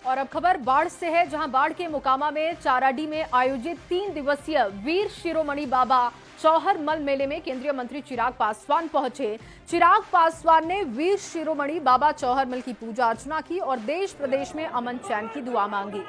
और अब खबर बाढ़ से है, जहां बाढ़ के मोकामा में चाराडी में आयोजित 3 दिवसीय वीर शिरोमणि बाबा चौहरमल मेले में केंद्रीय मंत्री चिराग पासवान पहुंचे। चिराग पासवान ने वीर शिरोमणि बाबा चौहरमल की पूजा अर्चना की और देश प्रदेश में अमन चैन की दुआ मांगी।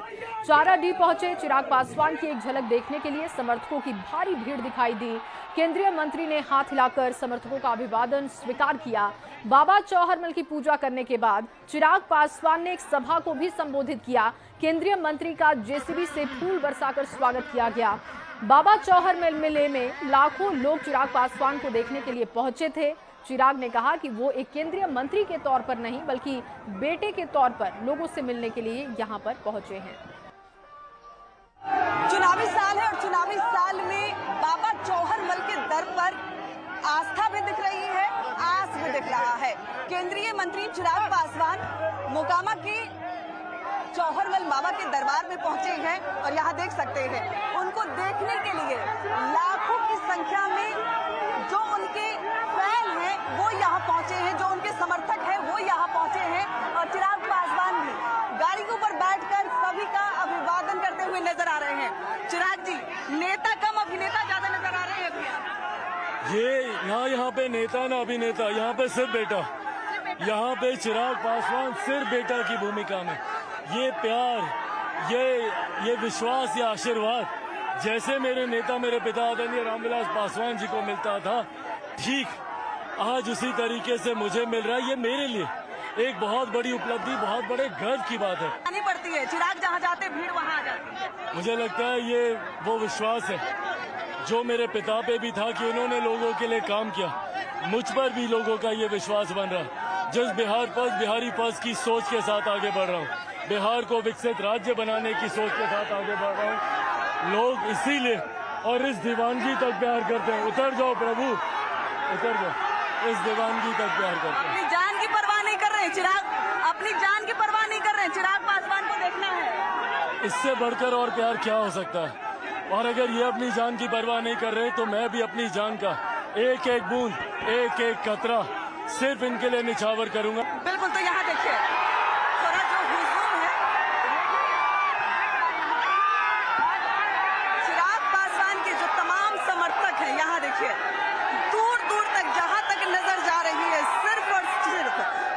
चाराडी पहुंचे चिराग पासवान की एक झलक देखने के लिए समर्थकों की भारी भीड़ दिखाई दी। केंद्रीय मंत्री ने हाथ हिलाकर समर्थकों का अभिवादन स्वीकार किया। बाबा चौहरमल की पूजा करने के बाद चिराग पासवान ने एक सभा को भी संबोधित किया। केंद्रीय मंत्री का जेसीबी से फूल बरसाकर स्वागत किया गया। बाबा चौहरमल मेले में लाखों लोग चिराग पासवान को देखने के लिए पहुंचे थे। चिराग ने कहा कि वो एक केंद्रीय मंत्री के तौर पर नहीं बल्कि बेटे के तौर पर लोगों से मिलने के लिए यहां पर पहुंचे हैं। चुनावी साल है और चुनावी साल में बाबा चौहरमल के दर पर आस्था भी दिख रही है, आस भी दिख रहा है। केंद्रीय मंत्री चिराग पासवान मोकामा के चौहरमल बाबा के दरबार में पहुंचे हैं और यहाँ देख सकते हैं उनको देखने के लिए लाखों की संख्या में जो उनके फैन हैं वो यहाँ पहुंचे हैं, जो उनके समर्थक हैं वो यहाँ पहुंचे हैं। और चिराग पासवान भी गाड़ी के ऊपर बैठकर सभी का अभिवादन करते हुए नजर आ रहे हैं। चिराग जी, नेता कम अभिनेता ज्यादा नजर आ रहे हैं अभी? ये यहाँ पे नेता ना अभिनेता, यहाँ पे सिर्फ बेटा। यहाँ पे चिराग पासवान सिर्फ बेटा की भूमिका में ये प्यार, ये विश्वास, ये आशीर्वाद जैसे मेरे नेता मेरे पिता आदरणीय रामविलास पासवान जी को मिलता था, ठीक आज उसी तरीके से मुझे मिल रहा है। ये मेरे लिए एक बहुत बड़ी उपलब्धि, बहुत बड़े गर्व की बात है। आनी पड़ती है, चिराग जहाँ जाते भीड़ वहाँ आ जाती है। मुझे लगता है ये वो विश्वास है जो मेरे पिता पे भी था कि उन्होंने लोगों के लिए काम किया। मुझ पर भी लोगों का ये विश्वास बन रहा है। जिस बिहार फर्स्ट, बिहारी फर्स्ट की सोच के साथ आगे बढ़ रहा हूँ, बिहार को विकसित राज्य बनाने की सोच के साथ आगे बढ़ रहा हूँ। लोग इसीलिए और इस दीवानगी तक प्यार करते हैं। उतर जाओ प्रभु, उतर जाओ, इस दीवानगी तक प्यार करते हैं। अपनी जान की परवाह नहीं कर रहे चिराग, अपनी जान की परवाह नहीं कर रहे। चिराग पासवान को देखना है, इससे बढ़कर और प्यार क्या हो सकता है? और अगर ये अपनी जान की परवाह नहीं कर रहे तो मैं भी अपनी जान का एक एक बूंद, एक एक कतरा सिर्फ इनके लिए निछावर करूंगा। बिल्कुल, तो यहाँ देखिए थोड़ा जो हुजूम है, चिराग पासवान के जो तमाम समर्थक हैं, यहाँ देखिए दूर दूर तक जहाँ तक नजर जा रही है सिर्फ और सिर्फ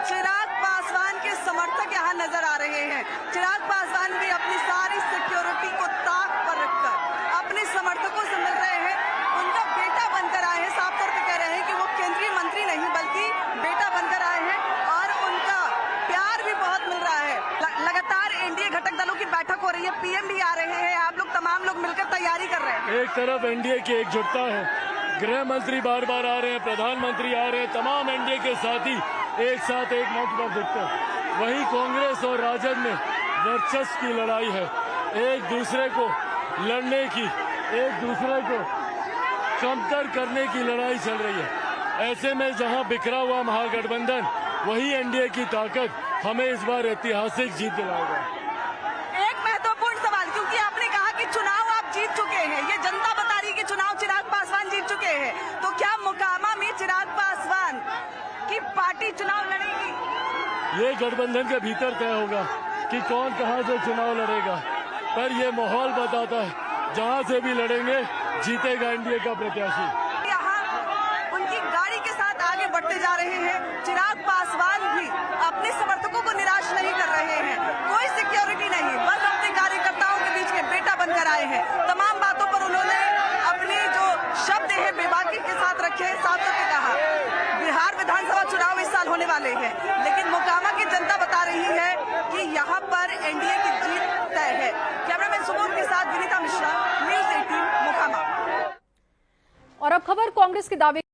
चिराग पासवान के समर्थक यहाँ नजर आ रहे हैं। चिराग पासवान भी अपनी सारी सिक्योरिटी को ताक पर रखकर अपने समर्थकों से मिल रहे हैं। उनका बेटा बनकर आए हैं, साफ तौर पर कह रहे हैं कि वो केंद्रीय मंत्री नहीं बल्कि बेटा बनकर आए हैं और उनका प्यार भी बहुत मिल रहा है। लगातार एनडीए घटक दलों की बैठक हो रही है, पीएम भी आ रहे हैं, आप लोग तमाम लोग मिलकर तैयारी कर रहे हैं। एक तरफ एनडीए की एकजुटता है, गृह मंत्री बार बार आ रहे हैं, प्रधानमंत्री आ रहे हैं, तमाम एनडीए के साथी एक साथ एक मंच पर दिखते हैं। वहीं कांग्रेस और राजद में वर्चस्व की लड़ाई है, एक दूसरे को लड़ने की, एक दूसरे को कमतर करने की लड़ाई चल रही है। ऐसे में जहां बिखरा हुआ महागठबंधन, वही एनडीए की ताकत हमें इस बार ऐतिहासिक जीत दिलाएगा। एक महत्वपूर्ण सवाल, क्योंकि आपने कहा कि चुनाव आप जीत चुके हैं, ये जनता बता रही है कि चुनाव चिराग पासवान जीत चुके हैं, तो क्या मोकामा में चिराग पासवान की पार्टी चुनाव लड़ेगी? ये गठबंधन के भीतर तय होगा कि कौन कहां से चुनाव लड़ेगा, पर ये माहौल बताता है जहां से भी लड़ेंगे जीतेगा एनडीए का प्रत्याशी। यहाँ उनकी गाड़ी के साथ आगे बढ़ते जा रहे हैं। चिराग पासवान भी अपने समर्थकों को निराश नहीं कर रहे हैं, कोई सिक्योरिटी नहीं, बस अपने कार्यकर्ताओं के बीच में बेटा बनकर आए हैं। तमाम बातों पर उन्होंने अपने जो शब्द है बेबाकी के साथ रखे। साफ तौर पर कहा बिहार विधानसभा चुनाव इस साल होने वाले हैं, लेकिन मोकामा की जनता बता रही है कि यहाँ पर एनडीए की जीत तय है। कैमरामैन सुबोध के साथ विनीता मिश्रा, न्यूज़ 18 मोकामा। और अब खबर कांग्रेस के दावे